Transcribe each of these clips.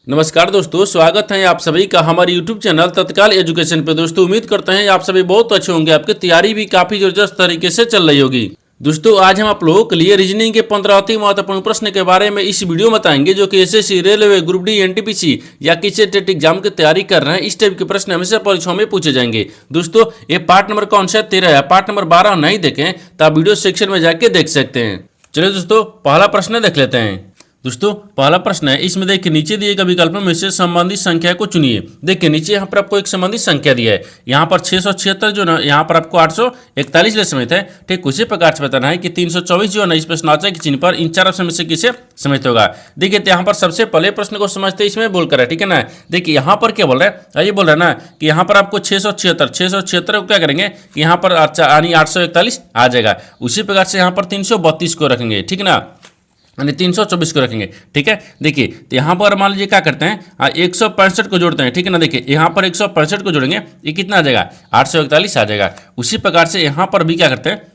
नमस्कार दोस्तों, स्वागत है आप सभी का हमारे YouTube चैनल तत्काल एजुकेशन पे। दोस्तों उम्मीद करते हैं आप सभी बहुत अच्छे होंगे, आपकी तैयारी भी काफी जबरदस्त तरीके से चल रही होगी। दोस्तों आज हम आप लोगों के लिए रीजनिंग के 15 अति महत्वपूर्ण प्रश्न के बारे में इस वीडियो में बताएंगे, जो कि SSC, railway, group D, NTPC या किसी टेट एग्जाम की तैयारी कर रहे हैं। इस टाइप के प्रश्न हमेशा परीक्षाओं में पूछे जाएंगे। दोस्तों ये पार्ट नंबर कौन सा 13 है, पार्ट नंबर 12 नहीं देखें तो आप वीडियो सेक्शन में जाके देख सकते हैं। चलिए दोस्तों पहला प्रश्न देख लेते हैं। दोस्तों पहला प्रश्न है, इसमें देखिए नीचे दिए गए विकल्पों में से संबंधित संख्या को चुनिए। देखिए नीचे यहाँ पर आपको एक संबंधित संख्या दिया है, यहाँ पर 676 जो ना, यहाँ पर आपको 841 ले समेत है। ठीक उसी प्रकार से बताना है कि 324 जो है ना, इस प्रश्नावली के चिन्ह पर इन चार ऑप्शन में से किसे समेत होगा। देखिए यहाँ पर सबसे पहले प्रश्न को समझते इसमें बोल कर है, ठीक है ना। देखिए यहाँ पर क्या बोल रहा है, ये बोल रहा है ना कि यहाँ पर आपको 676 को क्या करेंगे कि यहाँ पर 841 आ जाएगा। उसी प्रकार से यहाँ पर 332 को रखेंगे, ठीक है ना, यानी 324 को रखेंगे। ठीक है, देखिए तो यहाँ पर मान लीजिए क्या करते हैं, 165 को जोड़ते हैं, ठीक है ना। देखिए यहाँ पर 165 को जोड़ेंगे, ये कितना आ जाएगा, 841 आ जाएगा। उसी प्रकार से यहाँ पर भी क्या करते हैं,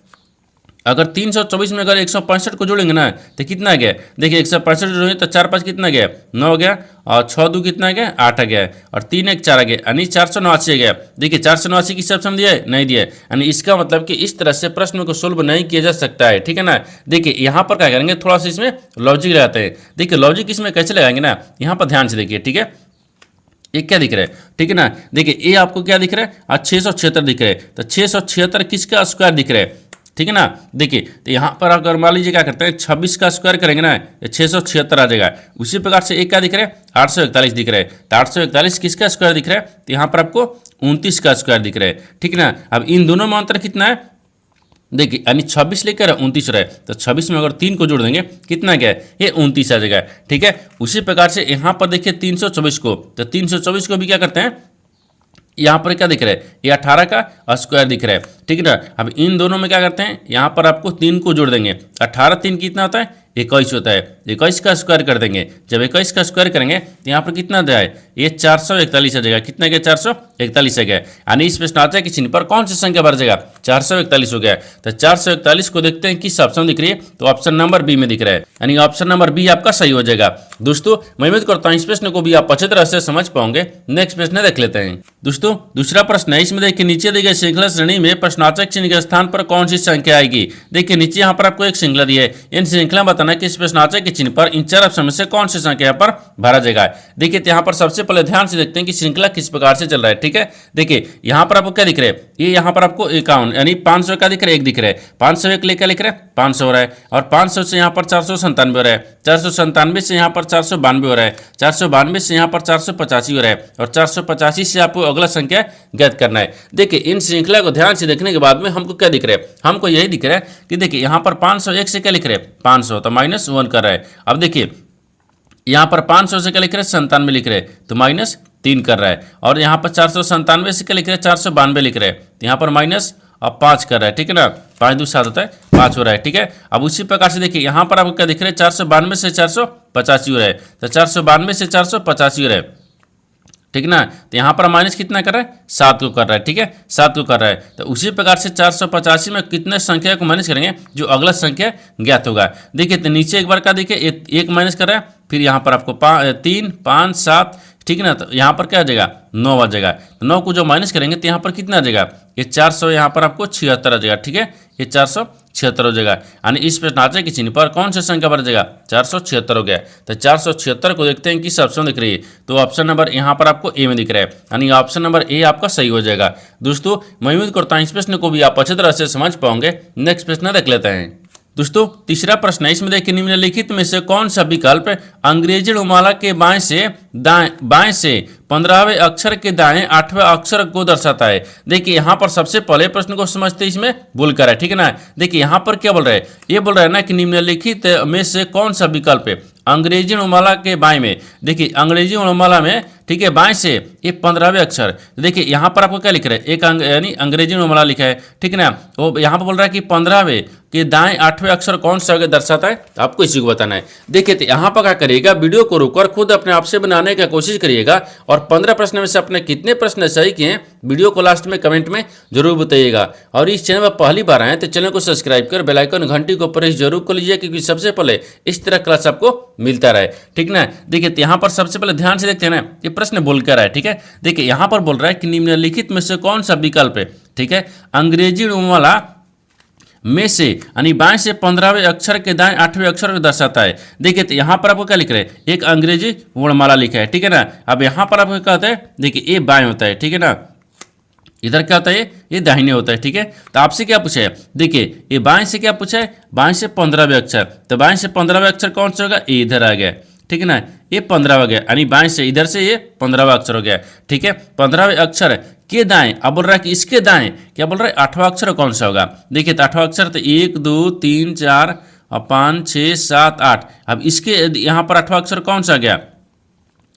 अगर 324 में अगर 165 को जोड़ेंगे ना तो कितना आ गया। देखिए 165 जोड़ेंगे तो 4 5 कितना गया, 9 हो गया, और 6 2 कितना आ गया, 8 आ गया, और 3 1 4 आ गया, यानी 489 आ गया। देखिए 489 किस ऑप्शन दिया है, नहीं दिया है, यानी इसका मतलब कि इस तरह से प्रश्न को सोल्व नहीं किया जा सकता है, ठीक है ना। देखिए यहाँ पर क्या करेंगे, थोड़ा सा इसमें लॉजिक लगाते हैं। देखिए लॉजिक इसमें कैसे लगाएंगे ना, यहाँ पर ध्यान से देखिए, ठीक है। ये क्या दिख रहा है, ठीक है ना। देखिए ये आपको क्या दिख रहा है, 676 दिख रहा है, तो 676 किसका स्क्वायर दिख रहा है, ठीक है ना। देखिए तो यहाँ पर अगर मान लीजिए क्या करते हैं, 26 का स्क्वायर करेंगे ना, 676 आ जाएगा। उसी प्रकार से एक क्या दिख रहा है, 841 दिख रहा है, तो 841 किसका स्क्वायर दिख रहा है, तो यहाँ पर आपको 29 का स्क्वायर दिख रहा है, ठीक है ना। अब इन दोनों में अंतर कितना है, देखिए यानी 26 लेकर 29 रहे, तो 26 में अगर 3 को जोड़ देंगे कितना गया, ये 29 आ जाएगा, ठीक है। उसी प्रकार से यहाँ पर देखिए 324 को, तो 324 को भी क्या करते हैं, यहाँ पर क्या दिख रहा है, ये 18 का स्क्वायर दिख रहा है, ठीक है ना। अब इन दोनों में क्या करते हैं, यहाँ पर आपको 3 को जोड़ देंगे, 18 3 कितना होता है, 21 होता है। 21 का स्क्वायर कर देंगे, जब 21 का स्क्वायर करेंगे तो यहाँ पर कितना जाए, ये 441 आ जाएगा। कितना गया, 441 आ गया, यानी इस प्रश्नावली के चिन्ह पर कौन सी संख्या बढ़ जाएगा, 441 हो गया। तो 441 को देखते हैं किस ऑप्शन दिख रही है, तो ऑप्शन नंबर बी में दिख रहा है, यानी ऑप्शन नंबर बी आपका सही हो जाएगा। दोस्तों मैं उम्मीद करता हूँ इस प्रश्न को भी आप अच्छी तरह से समझ पाओगे। नेक्स्ट प्रश्न देख लेते हैं। दोस्तों दूसरा प्रश्न है, इसमें देखिए नीचे दी गई श्रृंखला श्रेणी में प्रश्नावली चिन्ह के स्थान पर कौन सी संख्या आएगी। देखिए नीचे यहाँ पर आपको एक श्रृंखला दी है, इन श्रृंखला बताना कि इस प्रश्नावली के चिन्ह पर इन चार ऑप्शन में से कौन सी संख्या पर भरा जाएगा। देखिए यहाँ पर सबसे पहले ध्यान से देखते हैं कि श्रृंखला किस प्रकार से चल रहा है, ठीक है। देखिए यहाँ पर आपको क्या दिख रहा है, ये यहाँ पर आपको 51 यानी 500 का दिख रहा है, एक दिख रहा है, 501 लेकर लिख रहा है 500 हो रहा है, और 500 से यहाँ पर 497 हो रहा है, 497 से यहाँ पर 492 हो रहा है, 492 से यहाँ पर 485 हो रहा है, और 485 से आपको अगला संख्या ज्ञात करना है। देखिए इन श्रृंखला को ध्यान से देखने के बाद में हमको क्या दिख रहा है, हमको यही दिख रहा है कि देखिए यहाँ पर 501 से क्या लिख रहे हैं, 500 तो -1 कर रहा है। अब देखिए यहाँ पर 500 से क्या लिख रहे हैं, 97 लिख रहे हैं, तो -3 कर रहा है, और यहाँ पर 497 से क्या लिख रहे हैं, 492 लिख रहे हैं, तो यहाँ पर -5 कर रहा है, ठीक है ना। 5 2 7 होता है, 5 हो रहा है, ठीक है। अब उसी प्रकार से देखिए यहाँ पर आपको क्या दिख रहा है, 492 से 485 हो रहा है, तो 492 से 485 हो रहा है, ठीक ना। तो यहाँ पर माइनस कितना कर रहा है, 7 को कर रहा है, ठीक है, 7 को कर रहा है। तो उसी प्रकार से 485 में कितने संख्या को माइनस करेंगे, जो अगला संख्या ज्ञात होगा। देखिए तो नीचे एक बार का देखिए एक माइनस कर रहा है, फिर यहाँ पर आपको 3 5 7, ठीक है ना। तो यहाँ पर क्या आ जाएगा, 9 आ जाएगा। तो 9 को जो माइनस करेंगे तो यहाँ पर कितना आ जाएगा, ये 400 यहाँ पर आपको 76 आ जाएगा, ठीक है, ये 476 हो जाएगा। यानी इस प्रश्नावली के चिन्ह पर कौन सा संख्या बढ़ जाएगा, 476 हो गया। तो 476 को देखते हैं किस ऑप्शन दिख रही है, तो ऑप्शन नंबर यहाँ पर आपको ए में दिख रहा है, यानी ऑप्शन नंबर ए आपका सही हो जाएगा। दोस्तों मैं उम्मीद करता हूँ इस प्रश्न को भी आप अच्छी तरह से समझ पाओगे। नेक्स्ट प्रश्न देख लेते हैं। दोस्तों तीसरा प्रश्न है, इसमें देखिए निम्नलिखित में से कौन सा विकल्प अंग्रेजी वर्णमाला के बाएं से 15वें अक्षर के दाएं 8वें अक्षर को दर्शाता है। देखिए यहाँ पर सबसे पहले प्रश्न को समझते इसमें भूल कर है, ठीक है ना। देखिए यहाँ पर क्या बोल रहा है, ये बोल रहा है ना कि निम्नलिखित में से कौन सा विकल्प है अंग्रेजी वर्णमाला के बाएं में। देखिए अंग्रेजी वर्णमाला में, ठीक है, बाएं से ये 15वें अक्षर। देखिए यहाँ पर आपको क्या लिख रहा है, एक यानी अंग्रेजी वर्णमाला लिखा है, ठीक है ना। वो यहाँ पर बोल रहा है कि 15वें, के दाएं 8वें अक्षर कौन सा दर्शाता है, आपको इसी को बताना है। देखिए तो यहाँ पर क्या करिएगा, वीडियो को रोककर खुद अपने आप से बनाने की कोशिश करिएगा और 15 प्रश्न में से अपने कितने प्रश्न सही किए हैं वीडियो को लास्ट में कमेंट में जरूर बताइएगा। और इस चैनल पर पहली बार आए तो चैनल को सब्सक्राइब कर बेल आइकन घंटी को प्रेस जरूर कर लीजिए, क्योंकि सबसे पहले इस तरह क्लास आपको मिलता रहे, ठीक ना। देखिए तो यहाँ पर सबसे पहले ध्यान से देखते हैं ना, ये प्रश्न बोल कर है, ठीक है। देखिए यहाँ पर बोल रहा है कि निम्नलिखित में से कौन सा विकल्प है, ठीक है, अंग्रेजी वर्णमाला में से यानी बाएं से 15वें अक्षर के दाएं 8वें अक्षर को दर्शाता है। देखिए तो यहाँ पर आपको क्या लिख रहे हैं, एक अंग्रेजी वर्णमाला लिखा है, ठीक है ना। अब यहाँ पर आपको क्या होता है, देखिए ये बाएं होता है, ठीक है ना, इधर क्या होता है, ये दाहिने होता है, ठीक है। तो आपसे क्या पूछा है, देखिए ये बाएं से क्या पूछा है, बाएं से 15वें अक्षर, तो बाएं से 15वें अक्षर कौन सा होगा, ये इधर आ गया, ठीक है ना, ये 15 हो गया, यानी बाएं से इधर से ये 15वां अक्षर हो गया, ठीक है। 15वें अक्षर के दाएं, अब बोल रहा है कि इसके दाएं क्या बोल रहा है, 8वां अक्षर कौन सा होगा। देखिए तो 8वां अक्षर तो 1 2 3 4 5 6 7 8, अब इसके यहाँ पर 8वां अक्षर कौन सा गया,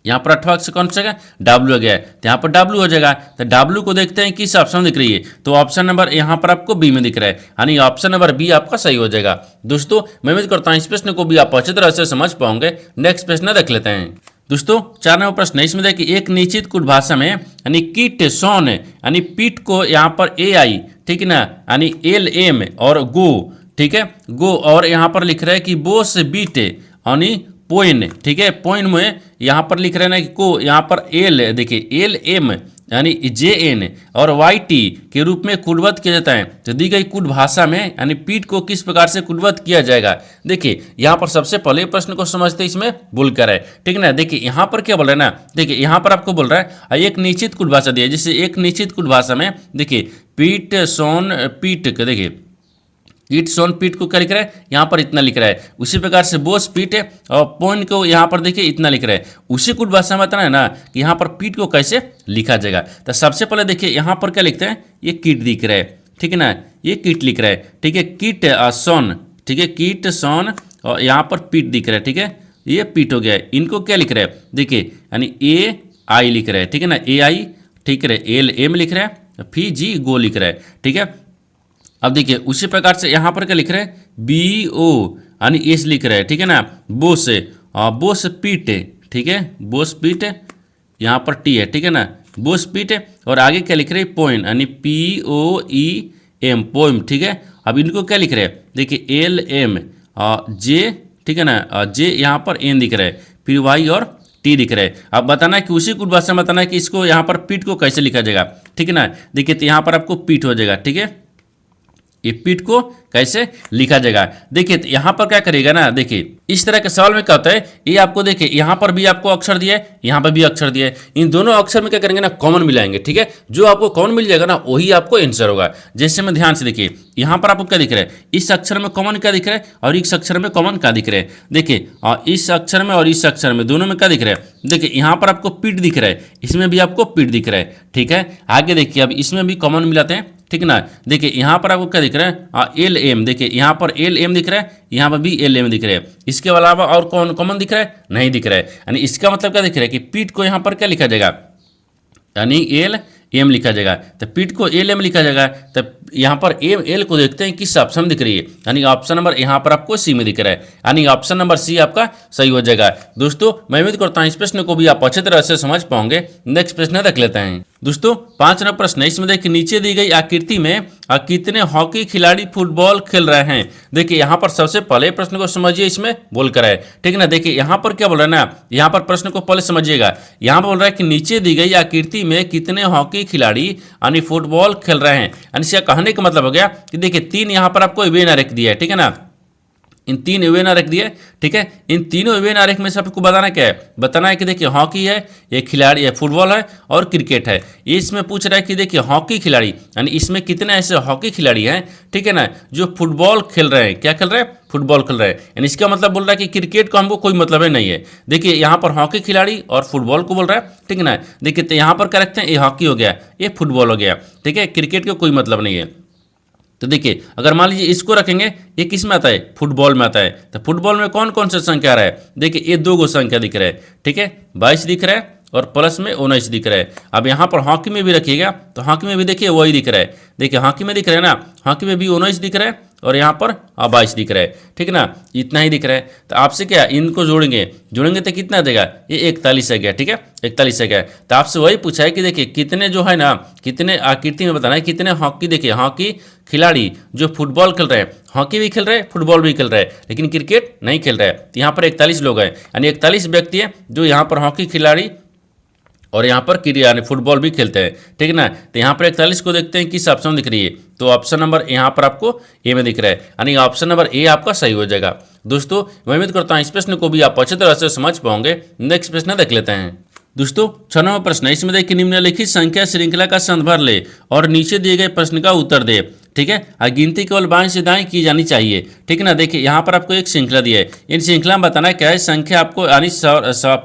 यहाँ पर 8वां अक्षर कौन सा गया, डब्ल्यू हो गया, तो यहाँ पर डब्ल्यू हो जाएगा। तो डब्ल्यू को देखते हैं किस ऑप्शन दिख रही है, तो ऑप्शन नंबर यहाँ पर आपको बी में दिख रहा है, यानी ऑप्शन नंबर बी आपका सही हो जाएगा। दोस्तों मैं उम्मीद करता हूँ इस प्रश्न को भी आप अच्छी तरह से समझ पाओगे। नेक्स्ट प्रश्न देख लेते हैं। दोस्तों 4 नंबर प्रश्न है, इसमें देखिए एक निश्चित कुट भाषा में यानी कीट सोन यानी पीठ को यहाँ पर ए आई, ठीक है ना, यानी एल एम और गो, ठीक है, गो, और यहाँ पर लिख रहा है कि बो से बीट यानी पोइन, ठीक है, पोइन में यहाँ पर लिख रहे हैं ना कि को यहाँ पर एल, देखिए एल एम यानी जे एन और वाई टी के रूप में कुटबद्ध किया जाता है। तो दी गई कुट भाषा में यानी पीठ को किस प्रकार से कुटबद्ध किया जाएगा। देखिए यहाँ पर सबसे पहले प्रश्न को समझते इसमें भूल कर है, ठीक है ना। देखिए यहाँ पर क्या बोल रहा है ना, देखिए यहाँ पर आपको बोल रहा है एक निश्चित कुट भाषा दिया है, जैसे एक निश्चित कुट भाषा में देखिए पीठ सोन पीठ, देखिए ईट सोन पीठ को क्या लिख रहा है, यहाँ पर इतना लिख रहा है। उसी प्रकार से बोस पीठ है और पॉइंट को यहाँ पर देखिए इतना लिख रहा है। उसी कुट भाषा में बताना है ना कि यहाँ पर पीठ को कैसे लिखा जाएगा। तो सबसे पहले देखिए यहाँ पर क्या लिखते हैं, ये कीट दिख रहा है, ठीक है ना, ये कीट लिख रहा है, ठीक है, कीट सोन, ठीक है, कीट सोन और यहाँ पर पीठ दिख रहा है, ठीक है, ये पीठ हो गया है। इनको क्या लिख रहा है, देखिए यानी ए आई लिख रहा है, ठीक है ना, ए आई, ठीक है, एल एम लिख रहा है, फिर जी गो लिख रहा है, ठीक है। अब देखिए उसी प्रकार से यहाँ पर क्या लिख रहे हैं, बी ओ यानी एस लिख रहा है, ठीक है ना, बोस बोस पीट, ठीक है, बोस पीट, यहाँ पर टी है, ठीक है ना, बोस पीट, और आगे क्या लिख रहे हैं, पोइन यानी P O E M, poem, ठीक है। अब इनको क्या लिख रहे हैं, देखिए एल एम जे, ठीक है ना, जे यहाँ पर एन दिख रहा है, फिर वाई और टी दिख रहा है। अब बताना है कि उसी कुट भाषा में बताना है कि इसको यहाँ पर पीठ को कैसे लिखा जाएगा, ठीक है ना। देखिए तो यहाँ पर आपको पीठ हो जाएगा, ठीक है, ये पीठ को कैसे लिखा जाएगा। देखिए तो यहाँ पर क्या करेगा ना, देखिए इस तरह के सवाल में क्या होता है, ये आपको देखिए यहाँ पर भी आपको अक्षर दिया है, यहाँ पर भी अक्षर दिया है, इन दोनों अक्षर में क्या करेंगे ना, कॉमन मिलाएंगे, ठीक है। जो आपको कॉमन मिल जाएगा ना वही आपको आंसर होगा। जैसे में ध्यान से देखिए यहाँ पर आपको क्या दिख रहा है, इस अक्षर में कॉमन क्या दिख रहा है और इस अक्षर में कॉमन क्या दिख रहा है। देखिए इस अक्षर में और इस अक्षर में दोनों में क्या दिख रहा है, देखिए यहाँ पर आपको पीठ दिख रहा है, इसमें भी आपको पीठ दिख रहा है, ठीक है। आगे देखिए अब इसमें भी कॉमन मिलाते हैं, ठीक है ना। देखिए यहाँ पर आपको क्या दिख रहा है, एल एम, देखिए यहाँ पर एल एम दिख रहा है, यहाँ पर भी एल एम दिख रहा है। इसके अलावा और कौन कॉमन दिख रहा है, नहीं दिख रहा है। यानी इसका मतलब क्या दिख रहा है कि पीठ को यहाँ पर क्या लिखा जाएगा, यानी एल एम लिखा जाएगा। तो पीठ को एल एम लिखा जाएगा। तो यहाँ पर एम एल को देखते हैं किस ऑप्शन दिख रही है, यानी ऑप्शन नंबर यहाँ पर आपको सी में दिख रहा है, यानी ऑप्शन नंबर सी आपका सही हो जाएगा। दोस्तों मैं उम्मीद करता हूँ इस प्रश्न को भी आप अच्छी तरह से समझ पाओगे। नेक्स्ट प्रश्न देख लेते हैं। दोस्तों 5 नंबर प्रश्न है, इसमें देखिए नीचे दी गई आकृति में कितने हॉकी खिलाड़ी फुटबॉल खेल रहे हैं। देखिए यहाँ पर सबसे पहले प्रश्न को समझिए, इसमें बोल कर है, ठीक है ना। देखिए यहाँ पर क्या बोल रहा है ना, यहाँ पर प्रश्न को पहले समझिएगा। यहाँ पर बोल रहा है कि नीचे दी गई आकृति में कितने हॉकी खिलाड़ी यानी फुटबॉल खेल रहे हैं। यानी इसका कहने का मतलब हो गया कि देखिए 3 यहाँ पर आपको इवेंट रख दिया है, ठीक है ना, इन 3 इवेंट रख दिए, ठीक है। इन तीनों इवेंट रख में से आपको बताना क्या है, बताना है कि देखिए हॉकी है, ये खिलाड़ी है, फुटबॉल है और क्रिकेट है। ये इसमें पूछ रहा है कि देखिए हॉकी खिलाड़ी यानी इसमें कितने ऐसे हॉकी खिलाड़ी हैं, ठीक है ना, जो फुटबॉल खेल रहे हैं। क्या खेल रहे हैं, फुटबॉल खेल रहे हैं। यानी इसका मतलब बोल रहा है कि क्रिकेट को हमको कोई मतलब ही नहीं है। देखिए यहाँ पर हॉकी खिलाड़ी और फुटबॉल को बोल रहा है, ठीक है ना। देखिए तो यहाँ पर क्या रखते हैं, ये हॉकी हो गया, ये फुटबॉल हो गया, ठीक है, क्रिकेट का कोई मतलब नहीं है। तो देखिए अगर मान लीजिए इसको रखेंगे, ये किस में आता है, फुटबॉल में आता है। तो फुटबॉल में कौन कौन सा संख्या आ रहा है, देखिए ये 2 संख्या दिख रहा है, ठीक है, 22 दिख रहा है और प्लस में 19 दिख रहा है। अब यहाँ पर हॉकी में भी रखिएगा तो हॉकी में भी देखिए वही दिख रहा है। देखिए हॉकी में दिख रहा है ना, हॉकी में भी 19 दिख रहा है और यहाँ पर 22 दिख रहा है, ठीक है ना, इतना ही दिख रहा है। तो आपसे क्या इनको जोड़ेंगे तो कितना देगा, ये 41 आ गया, ठीक है, 41 आ गया। तो आपसे वही पूछा है कि देखिए कितने जो है ना, कितने आकृति में बताना है, कितने हॉकी, देखिए हॉकी खिलाड़ी जो फुटबॉल खेल रहे हैं, हॉकी भी खेल रहे हैं, फुटबॉल भी खेल रहे हैं, लेकिन क्रिकेट नहीं खेल रहे हैं। तो यहाँ पर 41 लोग हैं, यानी 41 व्यक्ति हैं जो यहाँ पर हॉकी खिलाड़ी और यहाँ पर यानी फुटबॉल भी खेलते हैं, ठीक है ना। तो यहाँ पर 41 को देखते हैं किस ऑप्शन में दिख रही है, तो ऑप्शन नंबर यहाँ पर आपको ए में दिख रहा है, यानी ऑप्शन नंबर ए आपका सही हो जाएगा। दोस्तों मैं उम्मीद करता हूँ इस प्रश्न को भी आप अच्छी तरह से समझ पाओगे। नेक्स्ट प्रश्न देख लेते हैं। दोस्तों 6वां प्रश्न है, इसमें देखिए निम्नलिखित संख्या श्रृंखला का संदर्भ ले और नीचे दिए गए प्रश्न का उत्तर दे, ठीक है। गिनती केवल बाएं से दाएं की जानी चाहिए, ठीक है ना। देखिए यहाँ पर आपको एक श्रृंखला दिया है, इन श्रृंखला में बताना है क्या है, संख्या आपको यानी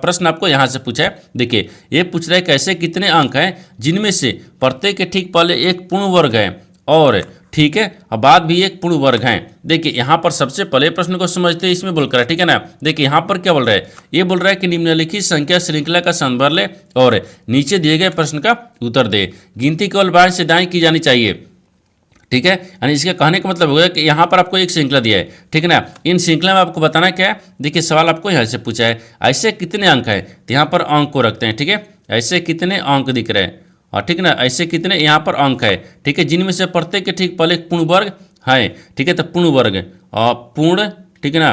प्रश्न आपको यहाँ से पूछा है। देखिए ये पूछ रहा है कैसे कितने अंक हैं जिनमें से प्रत्येक के ठीक पहले एक पूर्ण वर्ग है और ठीक है और बाद भी एक पूर्ण वर्ग है। देखिए यहाँ पर सबसे पहले प्रश्न को समझते हैं, इसमें बोलकर है, ठीक है ना। देखिए यहाँ पर क्या बोल रहा है, ये बोल रहा है कि निम्नलिखित संख्या श्रृंखला का संदर्भ ले और नीचे दिए गए प्रश्न का उत्तर दे। गिनती केवल बाएं से दाएं की जानी चाहिए, ठीक है, यानी इसके कहने का मतलब होगा कि यहाँ पर आपको एक श्रृंखला दिया है, ठीक है ना। इन श्रृंखला में आपको बताना क्या है, देखिए सवाल आपको यहाँ से पूछा है ऐसे कितने अंक हैं, तो यहाँ पर अंक को रखते हैं, ठीक है, ऐसे कितने अंक दिख रहे हैं और ठीक है ना, ऐसे कितने यहाँ पर अंक है, ठीक है, जिनमें से प्रत्येक के ठीक पहले पूर्ण वर्ग है, ठीक है। तो पूर्ण वर्ग और पूर्ण, ठीक है ना,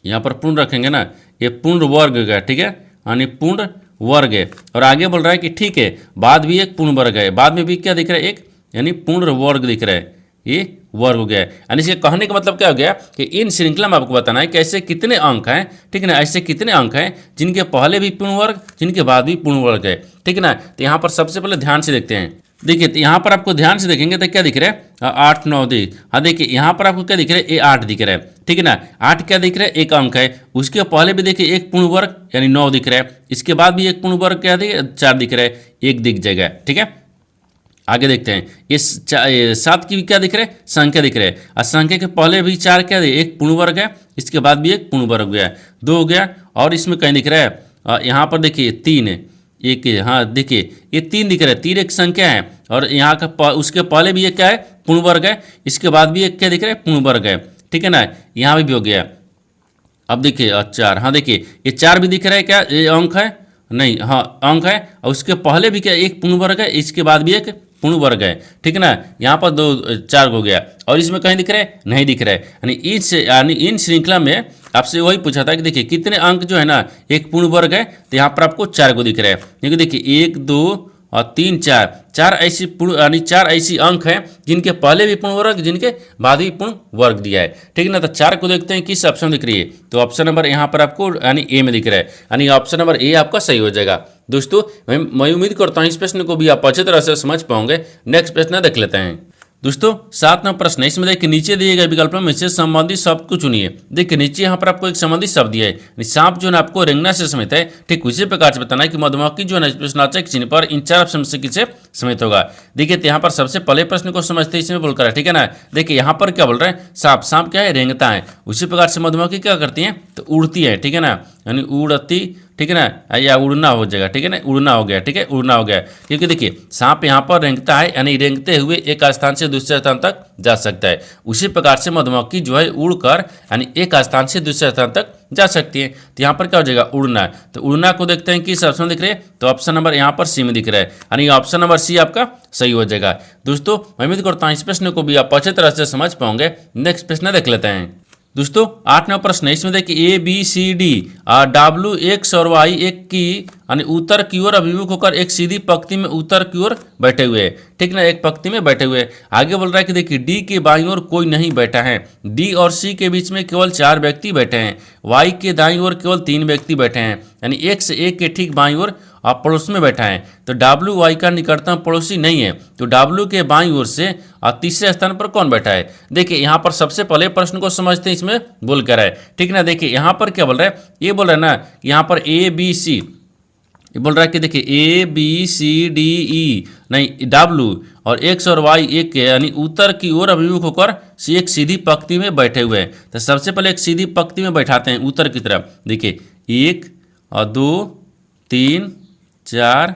यहाँ पर पूर्ण रखेंगे ना, ये पूर्ण वर्ग का, ठीक है, यानी पूर्ण वर्ग है। और आगे बोल रहा है कि ठीक है बाद भी एक पूर्ण वर्ग है, बाद में भी क्या दिख रहा है, एक यानी पूर्ण वर्ग दिख रहा है, ये वर्ग हो गया है। यानी इसके कहने का मतलब क्या हो गया कि इन श्रृंखला में आपको बताना है कि ऐसे कितने अंक हैं, ठीक है ना, ऐसे कितने अंक हैं जिनके पहले भी पूर्ण वर्ग, जिनके बाद भी पूर्ण वर्ग है, ठीक है ना। तो यहाँ पर सबसे पहले ध्यान से देखते हैं। देखिए तो यहाँ पर आपको ध्यान से देखेंगे तो क्या दिख रहा है, 8 9 दिख, हाँ देखिए यहाँ पर आपको क्या दिख रहा है, ये 8 दिख रहा है, ठीक है ना। 8 क्या दिख रहा है, एक अंक है, उसके पहले भी देखिए एक पूर्ण वर्ग यानी 9 दिख रहा है, इसके बाद भी एक पूर्ण वर्ग क्या दिख 4 दिख रहा है, एक दिख जाएगा, ठीक है। आगे देखते हैं, ये 7 की भी क्या दिख रहा है, संख्या दिख रहा है, और संख्या के पहले भी 4 क्या है, एक पूर्ण वर्ग है, इसके बाद भी एक पूर्ण वर्ग हो गया, 2 हो गया। और इसमें कहीं दिख रहा है, यहाँ पर देखिए 3 है, एक, हाँ देखिए ये 3 दिख रहा है, 3 एक संख्या है और यहाँ का उसके पहले भी एक क्या है, पूर्ण वर्ग है, इसके बाद भी एक क्या दिख रहा है, पूर्ण वर्ग है, ठीक है ना। यहाँ भी हो गया। अब देखिए 4, हाँ देखिए ये 4 भी दिख रहा है, क्या ये अंक है, नहीं, हाँ अंक है, और उसके पहले भी क्या एक पूर्ण वर्ग है, इसके बाद भी एक पूर्ण वर्ग है, ठीक है ना। यहाँ पर 2 4 हो गया। और इसमें कहीं दिख रहा है, नहीं दिख रहा है, यानी इन श्रृंखला में आपसे वही पूछा था कि देखिए कितने अंक जो है ना एक पूर्ण वर्ग है, तो यहाँ पर आपको 4 को दिख रहा है, क्योंकि देखिए 1 2 और 3 4 ऐसी पूर्ण यानी 4 ऐसी अंक हैं जिनके पहले भी पूर्ण वर्ग, जिनके बाद भी पूर्ण वर्ग दिया है, ठीक है ना। तो 4 को देखते हैं किस ऑप्शन दिख रही है, तो ऑप्शन नंबर यहाँ पर आपको यानी ए में दिख रहा है, यानी ऑप्शन नंबर ए आपका सही हो जाएगा। दोस्तों मैं उम्मीद करता हूँ इस प्रश्न को भी आप अच्छी तरह से समझ पाओगे। नेक्स्ट प्रश्न देख लेते हैं। दोस्तों 7वां प्रश्न है, इसमें देखिए नीचे दिए गए विकल्पों में से संबंधित शब्द को चुनिए। देखिए नीचे यहाँ पर आपको एक संबंधित शब्द दिया है, सांप जो है आपको रेंगना से समेत है, ठीक उसी प्रकार से बताना है कि मधुमक्खी जो है प्रश्नवाचक चिन्ह पर इन 4 ऑप्शन से किसे समेत होगा। देखिए तो यहाँ पर सबसे पहले प्रश्न को समझते हैं, इसमें बोलकर है, ठीक है ना। देखिए यहाँ पर क्या बोल रहे हैं, सांप क्या है, रेंगता है। उसी प्रकार से मधुमक्खी क्या करती है, तो उड़ती है, ठीक है ना, यानी उड़ती, ठीक है ना, या उड़ना हो जाएगा, ठीक है ना, उड़ना हो गया, ठीक है, उड़ना हो गया। क्योंकि देखिए सांप यहाँ पर रेंगता है, यानी रेंगते हुए एक स्थान से दूसरे स्थान तक जा सकता है। उसी प्रकार से मधुमक्खी जो है उड़कर यानी एक स्थान से दूसरे स्थान तक जा सकती है। तो यहाँ पर क्या हो जाएगा, उड़ना। तो उड़ना को देखते हैं किस ऑप्शन दिख रहे हैं, तो ऑप्शन नंबर यहाँ पर सी में दिख रहा है, यानी ऑप्शन नंबर सी आपका सही हो जाएगा। दोस्तों मैं उम्मीद करता हूँ इस प्रश्न को भी आप अच्छी तरह से समझ पाओगे। नेक्स्ट प्रश्न देख लेते हैं। दोस्तों 8वां प्रश्न है, इसमें देखिए ABCD W X और Y एक की यानी उत्तर की ओर अभिमुख होकर एक सीधी पंक्ति में उत्तर की ओर बैठे हुए, ठीक ना, एक पंक्ति में बैठे हुए। आगे बोल रहा है कि देखिए D के बाईं ओर कोई नहीं बैठा है, D और C के बीच में केवल 4 व्यक्ति बैठे हैं, Y के दाईं ओर केवल 3 व्यक्ति बैठे हैं, यानी X एक के ठीक बाईं ओर आप पड़ोस में बैठा है। तो W Y का निकटतम पड़ोसी नहीं है, तो W के बाईं ओर से तीसरे स्थान पर कौन बैठा है। देखिए यहाँ पर सबसे पहले प्रश्न को समझते हैं, इसमें बोल कर है, ठीक ना। देखिए यहाँ पर क्या बोल रहा है, ये बोल रहा है ना, यहाँ पर ABC, ये बोल रहा है कि देखिए ABCDE नहीं W और X और Y एक यानी उत्तर की ओर अभिमुख होकर एक सीधी पंक्ति में बैठे हुए हैं। तो सबसे पहले एक सीधी पंक्ति में बैठाते हैं उत्तर की तरफ। देखिए 1 और 2 3 4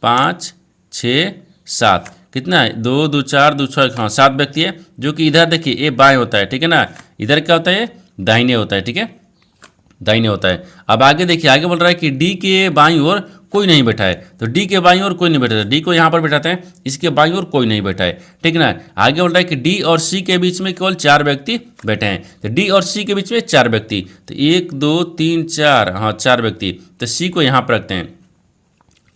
5 6 7, कितना है, 2 2 4 2 6, हाँ 7 व्यक्ति है, जो कि इधर देखिए ए बाएं होता है, ठीक है ना, इधर क्या होता है, दाहिने होता है, ठीक है, दाहिने होता है। अब आगे देखिए, आगे बोल रहा है कि डी के बाईं ओर कोई नहीं बैठा है, तो डी के बाईं ओर कोई नहीं बैठा है, डी को यहाँ पर बैठाते हैं, इसके बाईं ओर कोई नहीं बैठा है, ठीक है ना। आगे बोल रहा है कि डी और सी के बीच में केवल 4 व्यक्ति बैठे हैं, तो डी और सी के बीच में 4 व्यक्ति, तो 1 2 3 4, हाँ 4 व्यक्ति, तो सी को यहाँ पर रखते हैं,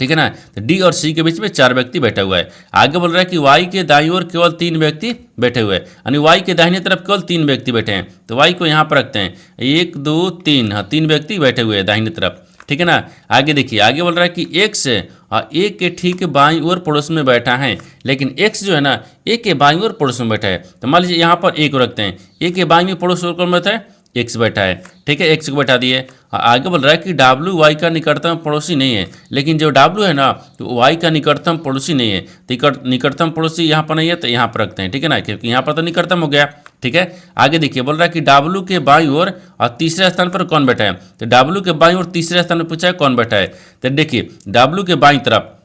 ठीक है ना। तो डी और सी के बीच में 4 व्यक्ति बैठा हुआ है। आगे बोल रहा है कि वाई के दाईं ओर केवल 3 व्यक्ति बैठे हुए हैं, यानी वाई के दाहिने तरफ केवल 3 व्यक्ति बैठे हैं, तो वाई को यहाँ पर रखते हैं, 1 2 3, हाँ 3 व्यक्ति बैठे हुए हैं दाहिने तरफ, ठीक है ना। आगे देखिए, आगे बोल रहा है कि एक्स ए के ठीक बाईं ओर पड़ोस में बैठा है, लेकिन एक्स जो है ना ए के बाईं ओर पड़ोस में बैठा है, तो मान लीजिए यहाँ पर ए को रखते हैं, ए के बाईं में पड़ोस में कौन बैठा है, एक्स बैठा है, ठीक है, एक्स को बैठा दिए। आगे बोल रहा है कि डब्ल्यू वाई का निकटतम पड़ोसी नहीं है, लेकिन जो डब्ल्यू है ना तो वाई का निकटतम पड़ोसी नहीं है, तो निकटतम पड़ोसी यहाँ पर नहीं है, तो यहाँ पर रखते हैं, ठीक है ना, क्योंकि यहाँ पर तो निकटतम हो गया, ठीक है। आगे देखिए, बोल रहा है कि डब्ल्यू के बाईं ओर और तीसरे स्थान पर कौन बैठा है, तो डब्ल्यू के बाईं ओर तीसरे स्थान पर पूछा है कौन बैठा है, तो देखिए डब्ल्यू के बाईं तरफ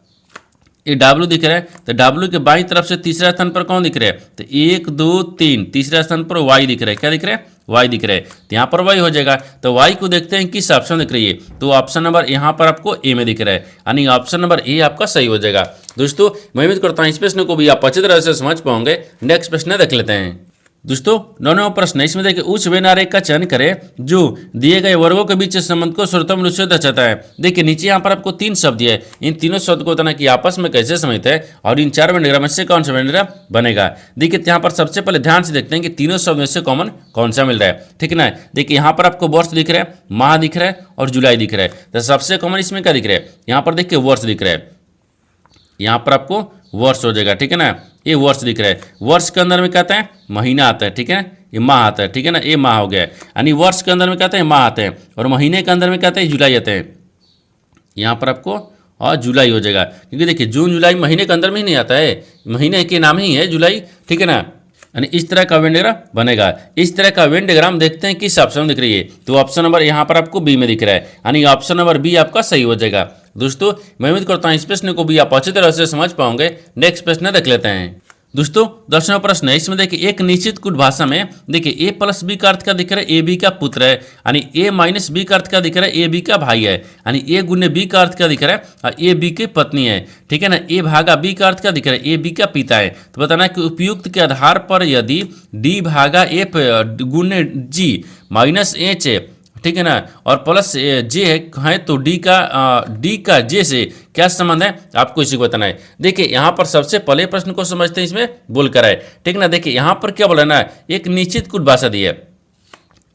ये डब्ल्यू दिख रहा है, तो डब्ल्यू के बाईं तरफ से तीसरा स्थान पर कौन दिख रहा है, तो 1 2 3, तीसरा स्थान पर वाई दिख रहा है, क्या दिख रहा है, वाई दिख रहा है, तो यहाँ पर वाई हो जाएगा। तो वाई को देखते हैं किस ऑप्शन दिख रही है, तो ऑप्शन नंबर यहाँ पर आपको ए में दिख रहा है, यानी ऑप्शन नंबर ए आपका सही हो जाएगा। दोस्तों मैं उम्मीद करता हूँ इस प्रश्न को भी आप अच्छी तरह से समझ पाओगे। नेक्स्ट प्रश्न देख लेते हैं। दोस्तों 9वां प्रश्न, इसमें देखिए उच्च वेन आरेख का चयन करें जो दिए गए वर्गों के बीच संबंध को सर्वोत्तम रूप से दर्शाता है। देखिए नीचे यहाँ पर आपको 3 शब्द दिए, इन तीनों शब्द को बताना कि आपस में कैसे संबंधित है और इन 4 वेन डायग्राम में से कौन सा वेन डायग्राम बनेगा। देखिए यहाँ पर सबसे पहले ध्यान से देखते हैं कि तीनों शब्द में से कॉमन कौन सा मिल रहा है, ठीक है ना। देखिए यहाँ पर आपको वर्ष दिख रहा है, माह दिख रहा है और जुलाई दिख रहा है, तो सबसे कॉमन इसमें क्या दिख रहा है, यहाँ पर देखिए वर्ष दिख रहा है, यहाँ पर आपको वर्ष हो जाएगा, ठीक है ना, ये वर्ष दिख रहा है। वर्ष के अंदर में क्या आता है, महीना आता है, ठीक है, ये माह आता है, ठीक है ना, ये माह हो गया, यानी वर्ष के अंदर में क्या आता है, माह आते हैं, और महीने के अंदर में क्या आता है, जुलाई आते हैं, यहाँ पर आपको और जुलाई हो जाएगा, क्योंकि देखिए जून जुलाई महीने के अंदर में ही नहीं आता है, महीने के नाम ही है जुलाई, ठीक है ना। यानी इस तरह का वेन डायग्राम बनेगा। इस तरह का वेन डायग्राम देखते हैं किस ऑप्शन में दिख रही है, तो ऑप्शन नंबर यहाँ पर आपको बी में दिख रहा है, यानी ऑप्शन नंबर बी आपका सही हो जाएगा। दोस्तों मैं उम्मीद करता हूँ इस प्रश्न को भी आप अच्छी तरह से समझ पाओगे। नेक्स्ट प्रश्न देख लेते हैं। दोस्तों 10वां प्रश्न है, इसमें देखिए एक निश्चित कुट भाषा में देखिए ए प्लस बी का अर्थ क्या दिख रहा है, ए बी का पुत्र है, यानी ए माइनस बी का अर्थ क्या दिख रहा है, ए बी का भाई है, यानी ए गुने बी का अर्थ क्या दिख रहा है, और ए बी की पत्नी है, ठीक है ना। ए भागा बी का अर्थ क्या दिख रहा है, ए बी का पिता है। तो बताना कि उपयुक्त के आधार पर यदि डी भागा एफ गुने जी माइनस एच, ठीक है ना, और प्लस जे है तो डी का जे से क्या संबंध है, आपको इसी को बताना है। देखिए यहाँ पर सबसे पहले प्रश्न को समझते हैं, इसमें बोलकर है, ठीक ना। देखिए यहाँ पर क्या बोला ना, एक निश्चित कुट भाषा दी है,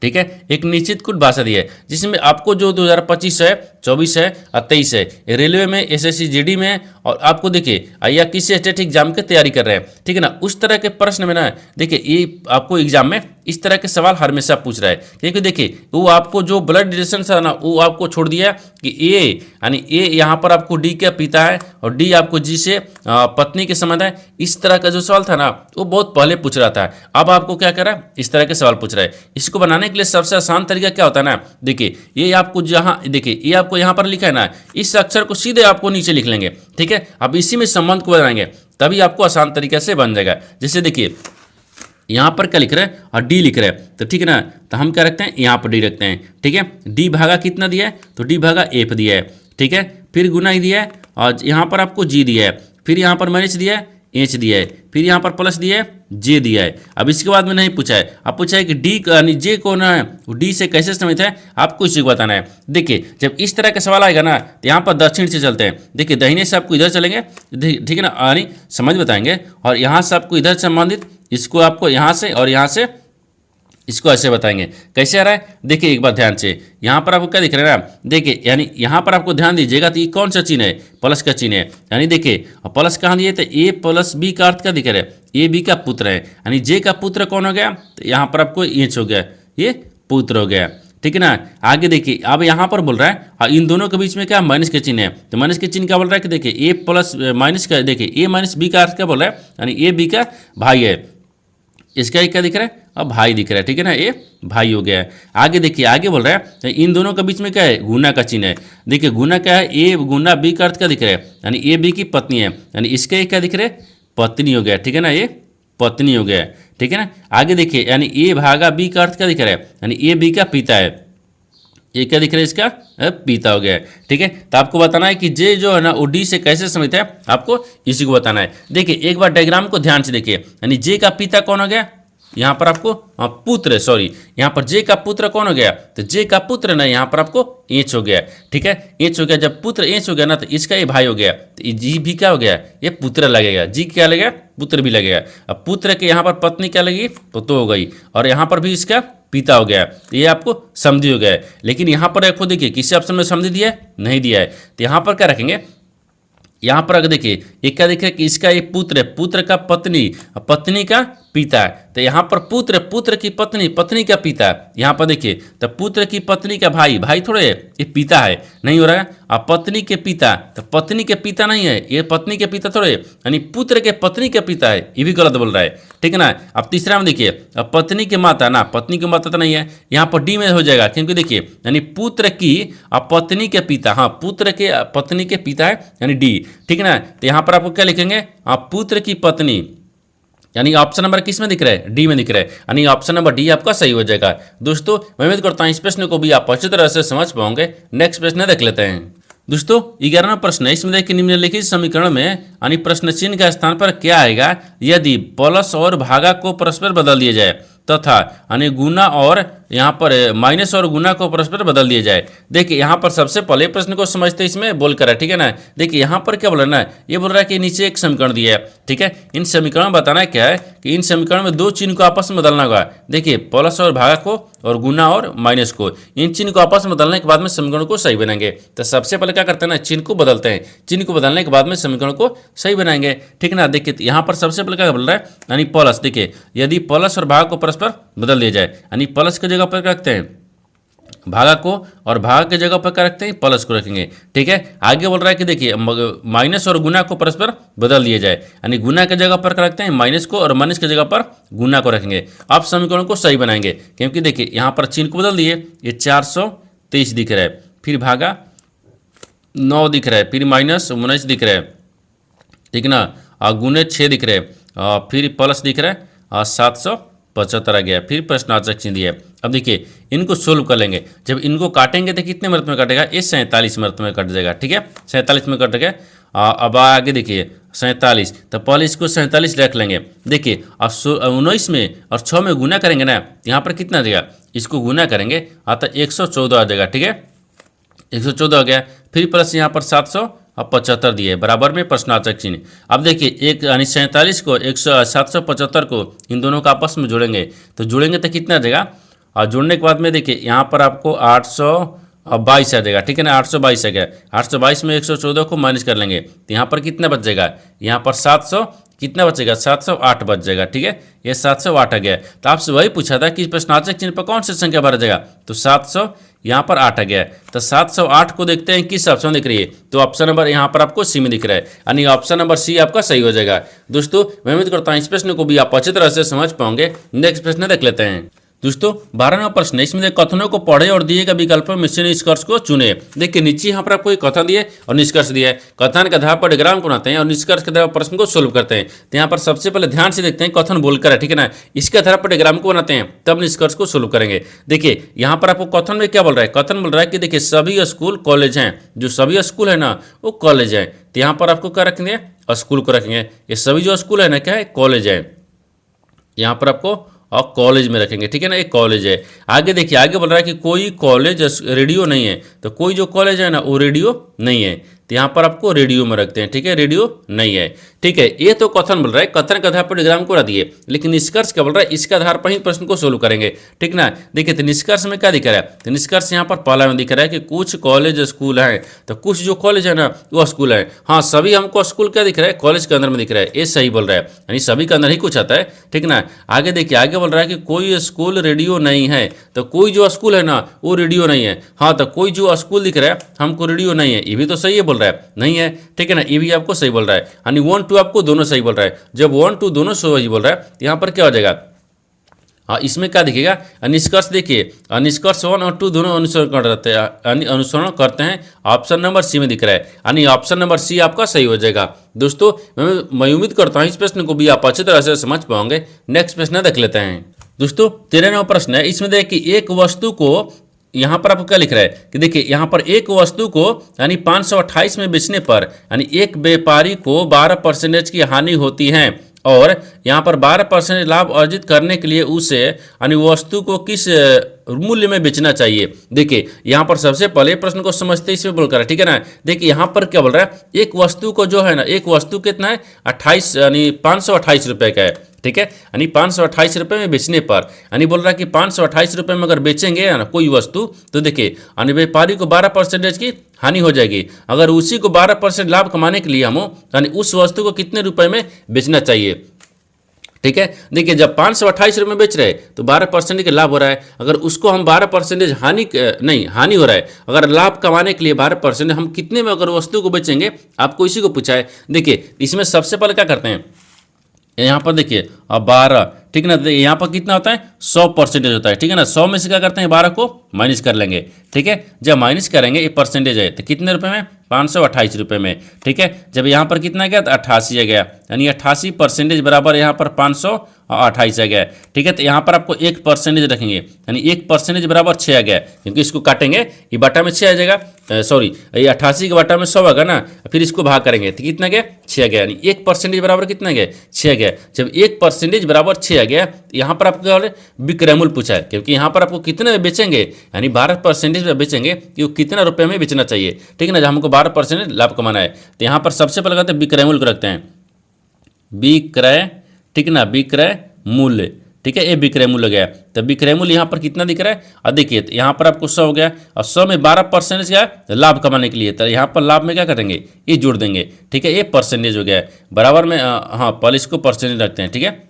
ठीक है, एक निश्चित कुट भाषा दी है, जिसमें आपको जो 2025 है, 24 है और 23 है, रेलवे में, एसएससी जीडी में, और आपको देखिए या किसी स्टेट एग्जाम की तैयारी कर रहे हैं, ठीक है ना, उस तरह के प्रश्न में ना देखिए ये आपको एग्जाम में इस तरह के सवाल हमेशा पूछ रहा है, क्योंकि देखिए वो आपको जो ब्लड रिलेशन है ना वो आपको छोड़ दिया है कि ए यानी ए यहाँ पर आपको डी का पिता है और डी आपको जी से पत्नी के संबंध है। इस तरह का जो सवाल था ना वो बहुत पहले पूछ रहा था, अब आपको क्या कर रहा है, इस तरह के सवाल पूछ रहा है। इसको बनाने के लिए सबसे आसान तरीका क्या होता है ना, देखिए ये आपको जहाँ देखिए ये आपको यहाँ पर लिखा है ना, इस अक्षर को सीधे आपको नीचे लिख लेंगे, ठीक है। अब इसी में संबंध को बनाएंगे तभी आपको आसान तरीके से बन जाएगा। जैसे देखिए यहाँ पर क्या लिख रहे हैं और डी लिख रहे हैं, तो ठीक है ना, तो हम क्या रखते हैं, यहाँ पर डी रखते हैं, ठीक है। डी भागा कितना दिया है, तो डी भागा एफ दिया है, ठीक है, फिर गुना ही दिया है, और यहाँ पर आपको जी दिया है, फिर यहाँ पर माइनस दिया है, एच दिया है, फिर यहाँ पर प्लस दिया है, जे दिया है। अब इसके बाद में नहीं पूछा है, अब पूछा है कि डी यानी जे कौन है, वो डी से कैसे संबंधित है, आपको इसी को बताना है। देखिए जब इस तरह का सवाल आएगा ना तो यहाँ पर दक्षिण से चलते हैं, देखिए दाहिने से आपको इधर चलेंगे, ठीक है ना, यानी समझ बताएंगे, और यहाँ से आपको इधर संबंधित, इसको आपको यहाँ से और यहाँ से इसको ऐसे बताएंगे। कैसे आ रहा है, देखिए एक बार ध्यान से, यहाँ पर आपको क्या दिख रहा है ना, देखिए यानी यहाँ पर आपको ध्यान दीजिएगा, तो ये कौन सा चिन्ह है, प्लस का चिन्ह है, यानी देखिए प्लस कहाँ दिए, तो ए प्लस बी का अर्थ क्या दिख रहा है, ए बी का पुत्र है, यानी जे का पुत्र कौन हो गया, तो यहाँ पर आपको एच हो गया, ये पुत्र हो गया, ठीक है ना। आगे देखिए अब यहाँ पर बोल रहा है और इन दोनों के बीच में क्या माइनस के चिन्ह है, तो माइनस के चिन्ह क्या बोल रहा है कि देखिए ए प्लस माइनस का, देखिए ए माइनस बी का अर्थ क्या बोल रहा है, यानी ए बी का भाई है, इसका क्या दिख रहा है, अब भाई दिख रहा है, ठीक है ना, ये भाई हो गया है। आगे देखिए आगे बोल रहा है इन दोनों के बीच में क्या है, गुना का चिन्ह है। देखिए गुना क्या है, ए गुना बी का अर्थ क्या दिख रहा है, यानी ए बी की पत्नी है, यानी इसके क्या दिख रहे हैं, पत्नी हो गया, ठीक है ना, ये पत्नी हो गया, ठीक है ना। आगे देखिए, यानी ए भागा बी का अर्थ क्या दिख रहा है, यानी ए बी का पिता है, ये क्या दिख रहा है, इसका पिता हो गया, ठीक है। तो आपको बताना है कि जे जो है ना वो डी से कैसे समझता है, आपको इसी को बताना है। देखिए एक बार डायग्राम को ध्यान से देखिए, यानी जे का पिता कौन हो गया, यहाँ पर आपको पुत्र, सॉरी यहाँ पर जे का पुत्र कौन हो गया, तो जे का पुत्र ना यहाँ पर आपको एच हो गया, ठीक है, एच हो गया। जब पुत्र एच हो गया ना तो इसका ये भाई हो गया, तो जी भी क्या हो गया, ये पुत्र लगेगा, जी क्या लगेगा, पुत्र भी लगेगा। अब पुत्र के यहाँ पर पत्नी क्या लगी, तो हो गई, और यहाँ पर भी इसका पिता हो गया, तो ये आपको समझी हो गया है। लेकिन यहाँ पर आपको देखिए किसी ऑप्शन में समझी दिया है, नहीं दिया है, तो यहाँ पर क्या रखेंगे, यहाँ पर अगर देखिए एक क्या दिख रहा है कि इसका ये पुत्र है, पुत्र का पत्नी, पत्नी का पिता है, तो यहाँ पर पुत्र, पुत्र की पत्नी, पत्नी का पिता, यहाँ पर देखिए तो पुत्र की पत्नी का भाई, भाई थोड़े ये पिता है, नहीं हो रहा है। अब पत्नी के पिता, तो पत्नी के पिता नहीं है, ये पत्नी के पिता थोड़े, यानी पुत्र के पत्नी के पिता है, ये भी गलत बोल रहा है, ठीक है ना। अब तीसरा में देखिए, अब पत्नी के माता ना, पत्नी की माता तो नहीं है, यहाँ पर डी में हो जाएगा, क्योंकि देखिए यानी पुत्र की अब पत्नी के पिता, हाँ पुत्र के पत्नी के पिता है, यानी डी, ठीक है ना। तो यहाँ पर आपको क्या लिखेंगे, आप पुत्र की पत्नी, यानी ऑप्शन नंबर किस में दिख रहा है, डी में दिख रहा है, यानी ऑप्शन नंबर डी आपका सही हो जाएगा। दोस्तों मैं उम्मीद करता हूँ इस प्रश्न को भी आप अच्छी तरह से समझ पाओगे। नेक्स्ट प्रश्न देख लेते हैं। दोस्तों 11वां प्रश्न है, इसमें देखिए निम्नलिखित समीकरण में यानी प्रश्न चिन्ह के स्थान पर क्या आएगा यदि प्लस और भागा को परस्पर बदल दिया जाए तथा यानी गुना और यहाँ पर माइनस और गुना को परस्पर बदल दिया जाए। देखिए यहाँ पर सबसे पहले प्रश्न को समझते इसमें बोल कर है, ठीक है ना। देखिए यहाँ पर क्या बोल रहा है ना, ये बोल रहा है कि नीचे एक समीकरण दिया है, ठीक है। इन समीकरण में बताना क्या है कि इन समीकरण में दो चिन्ह को आपस में बदलना होगा। देखिए प्लस और भागा को और गुना और माइनस को, इन चिन्ह को आपस में बदलने के बाद में समीकरण को सही बनाएंगे। तो सबसे पहले क्या करते हैं ना, चिन्ह को बदलते हैं, चिन्ह को बदलने के बाद में समीकरण को सही बनाएंगे, ठीक है ना। देखिए यहाँ पर सबसे पहले क्या बोल रहा है, यानी प्लस, देखिए यदि प्लस और भाग को परस्पर बदल दिया जाए, यानी प्लस की जगह पर रखते हैं भागा को और भाग की जगह पर क्या रखते हैं, प्लस को रखेंगे, ठीक है। आगे बोल रहा है कि देखिए माइनस और गुना को परस्पर बदल दिया जाए, यानी गुना की जगह पर क्या रखते हैं, माइनस को, और माइनस की जगह पर गुना को रखेंगे। अब समीकरण को सही बनाएंगे, क्योंकि देखिए यहाँ पर चिन्ह को बदल दिए, ये 423 दिख रहा है, फिर भागा 9 दिख रहा है, फिर माइनस 19 दिख रहा है, ठीक है ना, और गुने 6 दिख रहे हैं, फिर प्लस दिख रहा है, और 775 आ गया, फिर प्रश्नार्थक चिन्ह दिया। अब देखिए इनको सोल्व कर लेंगे, जब इनको काटेंगे तो कितने मिनट में कटेगा, ये 47 मिनट में कट जाएगा, ठीक है, 47 में कट गया। अब आगे देखिए 47, तो पहले इसको 47 रख लेंगे। देखिए अब 19 में और 6 में गुना करेंगे ना, यहाँ पर कितना आ जाएगा, इसको गुना करेंगे तो 114 आ जाएगा, ठीक है, 114 आ गया, फिर प्लस यहाँ पर 775 दिए, बराबर में प्रश्नार्थक चिन्ह। अब देखिए एक यानी 47 को 775 को इन दोनों का आपस में जोड़ेंगे, तो जोड़ेंगे तो कितना आ जाएगा, और जोड़ने के बाद में देखिए यहाँ पर आपको 822 आ जाएगा, ठीक है ना, 822 आ गया, 822 में 114 को माइनस कर लेंगे, तो यहाँ पर कितना बच जाएगा, यहाँ पर 700 कितना बचेगा, 708 बच जाएगा, ठीक है, ये 708 आ गया। तो आपसे वही पूछा था कि प्रश्नार्थक चिन्ह पर कौन सी संख्या भरा जाएगा, तो 700 यहाँ पर 8 आ गया, तो 708 को देखते हैं किस ऑप्शन दिख रही है, तो ऑप्शन नंबर यहाँ पर आपको सी में दिख रहा है, यानी ऑप्शन नंबर सी आपका सही हो जाएगा। दोस्तों मैं उम्मीद करता हूँ इस प्रश्न को भी आप अच्छी तरह से समझ पाओगे। नेक्स्ट प्रश्न देख लेते हैं। दोस्तों 12वां प्रश्न है, इसमें कथनों को पढ़े और दिए गए विकल्पों में से निष्कर्ष को चुने। देखिए नीचे यहाँ पर आपको एक कथन दिए और निष्कर्ष दिया है, कथन के आधार पर डायग्राम बनाते हैं और निष्कर्ष के आधार पर प्रश्न को सोल्व करते हैं। तो यहाँ पर सबसे पहले ध्यान से देखते हैं, कथन बोलकर है, ठीक है ना, इसके आधार पर डायग्राम को बनाते हैं, तब निष्कर्ष को सोल्व करेंगे। देखिए यहाँ पर आपको कथन में क्या बोल रहा है, कथन बोल रहा है कि देखिए सभी स्कूल कॉलेज हैं, जो सभी स्कूल है ना वो कॉलेज है, तो यहाँ पर आपको क्या रखेंगे, स्कूल को रखेंगे, ये सभी जो स्कूल है ना क्या है, कॉलेज है, यहाँ पर आपको और कॉलेज में रखेंगे, ठीक है ना, एक कॉलेज है। आगे देखिए आगे बोल रहा है कि कोई कॉलेज रेडियो नहीं है, तो कोई जो कॉलेज है ना वो रेडियो नहीं है, तो यहाँ पर आपको रेडियो में रखते हैं, ठीक है, रेडियो नहीं है, ठीक है। ये तो कथन बोल रहा है, कथन के आधार पर डायग्राम को रख दिए, लेकिन निष्कर्ष क्या बोल रहा है, इसके आधार पर ही प्रश्न को सोल्व करेंगे, ठीक ना। देखिए तो निष्कर्ष में क्या दिख रहा है, तो निष्कर्ष यहाँ पर पहला में दिख रहा है कि कुछ कॉलेज स्कूल हैं, तो कुछ जो कॉलेज है ना वो स्कूल है, हाँ सभी हमको स्कूल क्या दिख रहा है, कॉलेज के अंदर में दिख रहा है, ये सही बोल रहा है, यानी सभी के अंदर ही कुछ आता है, ठीक ना। आगे देखिए आगे बोल रहा है कि कोई स्कूल रेडियो नहीं है, तो कोई जो स्कूल है ना वो रेडियो नहीं है, हाँ तो कोई जो स्कूल दिख रहा है हमको रेडियो नहीं है, ये भी तो सही है बोल रहा है, नहीं है, ठीक है ना, ये भी आपको सही बोल रहा है, यानी 1 2 आपको दोनों सही बोल रहा है। जब 1 2 दोनों सही बोल रहा है तो यहाँ पर क्या हो जाएगा, हाँ, इसमें क्या दिखेगा, निष्कर्ष देखिए, निष्कर्ष 1 और 2 दोनों अनुसरण कर रहते हैं, अनुसरण करते हैं। ऑप्शन नंबर सी में दिख रहा है, यानी ऑप्शन नंबर सी आपका सही हो जाएगा। दोस्तों मैं उम्मीद करता हूँ इस प्रश्न को भी आप अच्छी तरह से समझ पाओगे। नेक्स्ट प्रश्न देख लेते हैं। दोस्तों 13वां प्रश्न है, इसमें देखिए कि एक वस्तु को, यहाँ पर आपको क्या लिख रहा है कि देखिए यहाँ पर एक वस्तु को यानी 528 में बेचने पर यानी एक व्यापारी को 12% की हानि होती है और यहाँ पर 12% लाभ अर्जित करने के लिए उसे यानी वस्तु को किस मूल्य में बेचना चाहिए। देखिए यहाँ पर सबसे पहले प्रश्न को समझते इसमें बोल कर, ठीक है ना। देखिए यहाँ पर क्या बोल रहा है, एक वस्तु को जो है ना, एक वस्तु कितना है 28 यानी 528 रुपये का है, ठीक है, यानी 528 रुपये में बेचने पर, यानी बोल रहा है कि 528 रुपये में अगर बेचेंगे ना कोई वस्तु, तो देखिए यानी व्यापारी को 12% की हानि हो जाएगी। अगर उसी को 12% लाभ कमाने के लिए हम यानी उस वस्तु को कितने रुपए में बेचना चाहिए, ठीक है। देखिए जब 528 रुपये में बेच रहे हैं तो 12% का लाभ हो रहा है। अगर उसको हम 12% हानि हो रहा है, अगर लाभ कमाने के लिए 12% हम कितने में अगर वस्तु को बेचेंगे, आपको इसी को पूछा है। देखिए इसमें सबसे पहले क्या करते हैं, यहाँ पर देखिए अब 12, ठीक है ना, देखिए यहाँ पर कितना होता है 100% होता है, ठीक है ना। 100 में से क्या करते हैं 12 को माइनस कर लेंगे, ठीक है। जब माइनस करेंगे ये परसेंटेज है तो कितने रुपए में, 528 रुपये में, ठीक है। जब यहाँ पर कितना गया तो 88 आ गया, यानी 88% बराबर यहाँ पर 528 आ गया, ठीक है। तो यहाँ पर आपको 1% रखेंगे, यानी 1% बराबर 6 आ गया, क्योंकि इसको काटेंगे ये बटा में 6 आ जाएगा, सॉरी ये 88 के बटा में 100 आएगा ना, फिर इसको भाग करेंगे तो कितना गया 6 आ गया, यानी 1% बराबर कितना गया 6 आ गया। जब 1% बराबर 6 आ गया, यहाँ पर आपको क्या बोले विक्रय मूल्य पूछा है, क्योंकि यहाँ पर आपको कितने में बेचेंगे, यानी 12% में बेचेंगे कि वो कितना रुपये में बेचना चाहिए, ठीक है ना। जब हमको 12% लाभ कमाना है तो यहाँ पर सबसे पहले कहते हैं विक्रय मूल्य को रखते हैं, विक्रय, ठीक है ना, विक्रय मूल्य, ठीक है, ये विक्रय मूल्य गया। तो विक्रय मूल्य यहाँ पर कितना दिख रहा है, और देखिए यहाँ पर आपको 100 हो गया और 100 में 12% क्या है लाभ कमाने के लिए, तो यहाँ पर लाभ में क्या करेंगे ये जोड़ देंगे, ठीक है, ये परसेंटेज हो गया है बराबर में, हाँ पहले इसको परसेंटेज रखते हैं, ठीक है।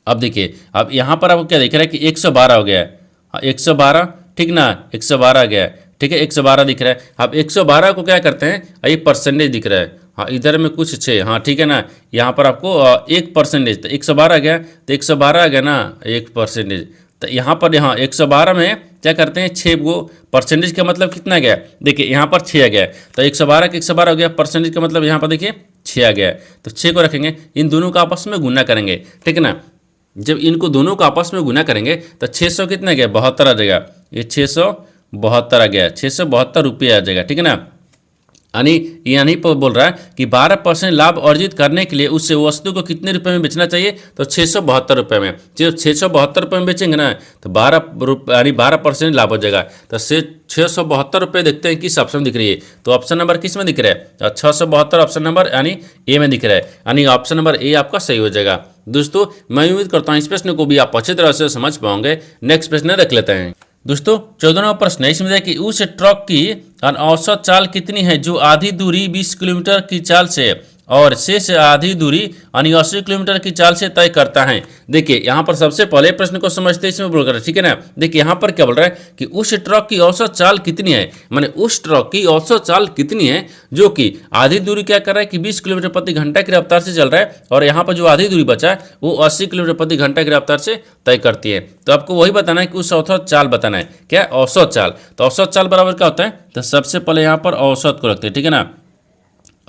अब देखिए अब यहाँ पर आपको क्या दिख रहा है कि 112 हो गया है, 112, ठीक ना, 112 आ गया, ठीक है, 112 दिख रहा है। अब 112 को क्या करते हैं, ये परसेंटेज दिख रहा है, हाँ इधर में कुछ 6, हाँ ठीक है ना, यहाँ पर आपको 1% तो 112 आ गया, तो 112 आ गया ना 1%, तो यहाँ पर यहाँ 112 में क्या करते हैं 6 को परसेंटेज का मतलब कितना गया, देखिए यहाँ पर 6 आ गया, तो 112 का 112 हो गया, परसेंटेज का मतलब यहाँ पर देखिए 6 आ गया, तो 6 को रखेंगे, इन दोनों का आपस में गुना करेंगे, ठीक है ना। जब इनको दोनों का आपस में गुना करेंगे तो 600 कितना गया 72 आ जाएगा, ये 672 आ गया, 672 रुपये आ जाएगा, ठीक है ना। यानी पर बोल रहा है कि 12% लाभ अर्जित करने के लिए उस वस्तु को कितने रुपए में बेचना चाहिए, तो 672 रुपये में। जब 672 रुपये में बेचेंगे ना तो 12% लाभ हो जाएगा। तो 672 रुपये देखते हैं किस ऑप्शन में दिख रही है, तो ऑप्शन नंबर किस में दिख रहा है, 672 ऑप्शन नंबर यानी ए में दिख रहा है, यानी ऑप्शन नंबर ए आपका सही हो जाएगा। दोस्तों मैं उम्मीद करता हूँ इस प्रश्न को भी आप अच्छी तरह से समझ पाओगे। नेक्स्ट प्रश्न देख लेते हैं। दोस्तों 14वां प्रश्न है, इसमें देखिए उस ट्रक की औसत चाल कितनी है जो आधी दूरी 20 किलोमीटर की चाल से और शेष आधी दूरी यानी 80 किलोमीटर की चाल से तय करता है। देखिए यहाँ पर सबसे पहले प्रश्न को समझते हैं, इसमें बोल रहा है, ठीक है ना। देखिए यहाँ पर क्या बोल रहा है कि उस ट्रक की औसत चाल कितनी है, माने उस ट्रक की औसत चाल कितनी है जो कि आधी दूरी क्या कर रहा है कि 20 किलोमीटर प्रति घंटा की रफ्तार से चल रहा है, और यहाँ पर जो आधी दूरी बचा है वो 80 किलोमीटर प्रति घंटा की रफ्तार से तय करती है। तो आपको वही बताना है कि उस औसत चाल बताना है, क्या औसत चाल। तो औसत चाल बराबर क्या होता है, तो सबसे पहले यहाँ पर औसत को रखते हैं, ठीक है ना।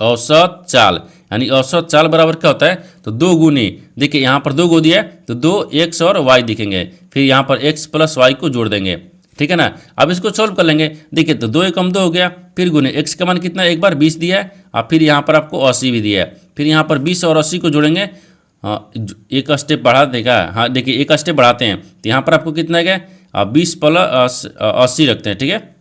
औसत चाल यानी औसत चाल बराबर क्या होता है, तो 2 गुनी, देखिए यहाँ पर 2 गो दिया है तो 2 x और y दिखेंगे, फिर यहाँ पर x प्लस y को जोड़ देंगे, ठीक है ना। अब इसको सॉल्व कर लेंगे, देखिए तो 2 एकम 2 हो गया, फिर गुने x का मान कितना एक बार 20 दिया है, और फिर यहाँ पर आपको 80 भी दिया है, फिर यहाँ पर 20 और 80 को जोड़ेंगे, एक स्टेप बढ़ा देगा, हाँ देखिए एक स्टेप बढ़ाते हैं तो यहाँ पर आपको कितना गया 20 प्लस 80 रखते हैं, ठीक है।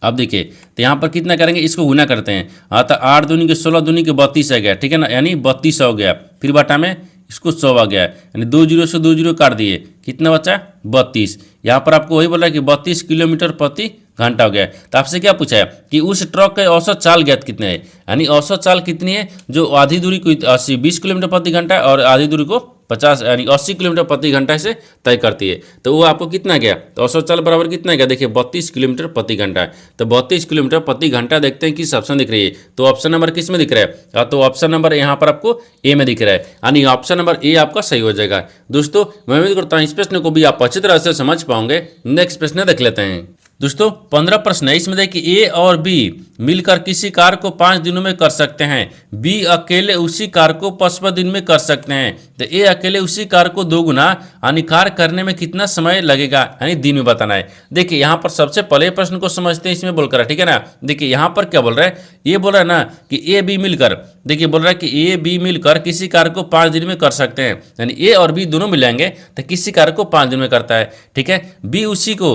अब देखिए तो यहाँ पर कितना करेंगे, इसको गुना करते हैं, हाँ तो 8 दूनी के 16 दूनी के 32 आ गया, ठीक है ना, यानी 32 हो गया, फिर बटा में इसको 100 आ गया, यानी 2 जीरो से 2 जीरो काट दिए, कितना बचा 32। यहाँ पर आपको वही बोला कि 32 किलोमीटर प्रति घंटा हो गया। तो आपसे क्या पूछा है कि उस ट्रक का औसत चाल ज्ञात कितने है, यानी औसत चाल कितनी है जो आधी दूरी को 20 किलोमीटर प्रति घंटा और आधी दूरी को 50 यानी 80 किलोमीटर प्रति घंटा से तय करती है। तो वो आपको कितना गया, तो औसत चाल बराबर कितना गया, देखिए 32 किलोमीटर प्रति घंटा। तो 32 किलोमीटर प्रति घंटा देखते हैं किस ऑप्शन दिख रही है, तो ऑप्शन नंबर किस में दिख रहा है, तो ऑप्शन नंबर यहाँ पर आपको ए में दिख रहा है, यानी ऑप्शन नंबर ए आपका सही हो जाएगा। दोस्तों मैं उम्मीद करता हूँ इस प्रश्न को भी आप अच्छी तरह से समझ पाओगे। नेक्स्ट प्रश्न देख लेते हैं। दोस्तों 15 प्रश्न है, इसमें देखिए ए और बी मिलकर किसी कार्य को 5 दिनों में कर सकते हैं, बी अकेले उसी कार्य को 55 दिन में कर सकते हैं। तो ए अकेले उसी कार्य को 2 गुना यानी कार्य करने में कितना समय लगेगा, यानी दिन में बताना है। देखिए यहाँ पर सबसे पहले प्रश्न को समझते हैं, इसमें बोलकर ठीक है ना। देखिए यहाँ पर क्या बोल रहा है, ये बोल रहा है ना कि ए बी मिलकर, देखिए बोल रहा है कि ए बी मिलकर किसी कार्य को 5 दिन में कर सकते हैं, यानी ए और बी दोनों मिलेंगे तो किसी कार्य को 5 दिन में करता है। ठीक है, बी उसी को,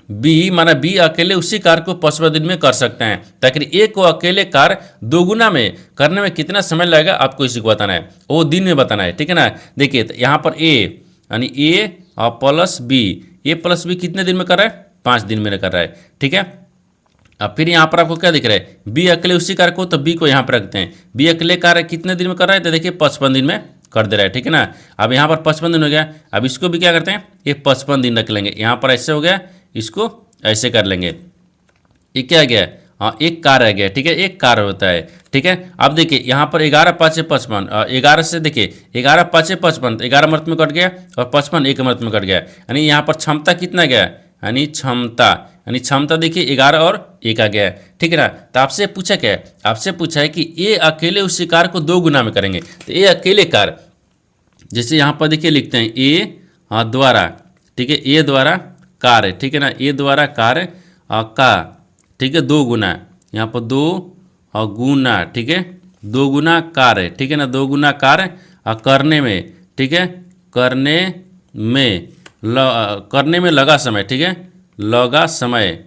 बी माना बी अकेले उसी कार्य को 55 दिन में कर सकते हैं, ताकि ए को अकेले कार्य 2 गुना में करने में कितना समय लगेगा आपको इसी को बताना है, वो दिन में बताना है। ठीक है ना। देखिए तो यहाँ पर ए यानी ए और प्लस बी, ए प्लस बी कितने दिन में कर रहा है, 5 दिन में कर रहा है। ठीक है, अब फिर यहाँ पर आपको क्या दिख रहा है, बी अकेले उसी कार्य को, तो बी को यहाँ पर रखते हैं, बी अकेले कार्य कितने दिन में कर रहा है, तो देखिए 55 दिन में कर दे रहा है। ठीक है ना। अब यहाँ पर 55 दिन हो गया, अब इसको भी क्या करते हैं, ये 55 दिन रख लेंगे, यहाँ पर ऐसे हो गया, इसको ऐसे कर लेंगे, ये क्या गया, हाँ एक कार रह गया। ठीक है, एक कार होता है। ठीक है, अब देखिए यहाँ पर 11 5 55, 11 से देखिए 11 5 55, 11 मर्त में कट गया और 55 एक मर्त में कट गया, यानी यहाँ पर क्षमता कितना गया, यानी क्षमता देखिए 11 और 1 आ गया। ठीक है ना। तो आपसे पूछा क्या है, आपसे पूछा है कि ए अकेले उसी कार्य को 2 गुना में करेंगे, तो ए अकेले कार्य, जैसे यहाँ पर देखिए लिखते हैं ए द्वारा, ठीक है, ए द्वारा कार्य, ठीक है ना, ए द्वारा कार्य का, ठीक है 2 गुना, यहाँ पर 2 गुना, ठीक है 2 गुना कार्य, ठीक है ना, 2 गुना कार्य करने में, ठीक है, करने में लगा समय, ठीक है, लगा समय,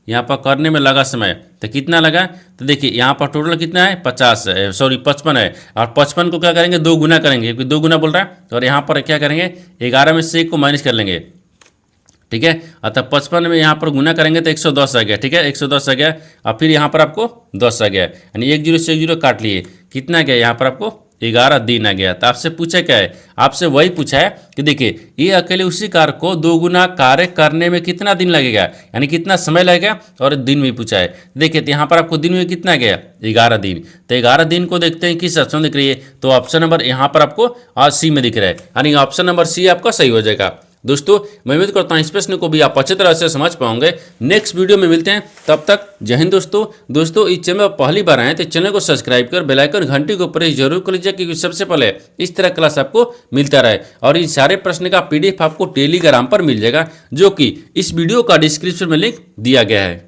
यहाँ पर करने में लगा समय, तो कितना लगा, तो देखिए यहाँ पर टोटल कितना है 50 है, सॉरी 55 है, और 55 को क्या करेंगे 2 गुना करेंगे, क्योंकि 2 गुना बोल रहा है, और यहाँ पर क्या करेंगे 11 में से 1 को माइनस कर लेंगे। ठीक है, अतः 55 में यहाँ पर गुना करेंगे तो 110 आ गया। ठीक है, 110 आ गया, और फिर यहाँ पर आपको 10 आ गया, यानी 1 0 से 1 0 काट लिए, कितना गया यहाँ पर आपको 11 दिन आ गया। तो आपसे पूछा क्या है, आपसे वही पूछा है कि देखिए ये अकेले उसी कार्य को 2 गुना कार्य करने में कितना दिन लगेगा, यानी कितना समय लगेगा, और दिन भी पूछा है। देखिए तो यहाँ पर आपको दिन में कितना गया 11 दिन, तो 11 दिन को देखते हैं किस ऑप्शन दिख रही है, तो ऑप्शन नंबर यहाँ पर आपको सी में दिख रहा है, यानी ऑप्शन नंबर सी आपका सही हो जाएगा। दोस्तों मैं उम्मीद करता हूँ इस प्रश्न को भी आप अच्छी तरह से समझ पाओगे। नेक्स्ट वीडियो में मिलते हैं, तब तक जय हिंद। दोस्तों इस चैनल पर पहली बार आए तो चैनल को सब्सक्राइब कर बेल आइकन घंटी को प्रेस जरूर कर लीजिए, क्योंकि सबसे पहले इस तरह क्लास आपको मिलता रहे। और इन सारे प्रश्न का PDF आपको टेलीग्राम पर मिल जाएगा, जो कि इस वीडियो का डिस्क्रिप्शन में लिंक दिया गया है।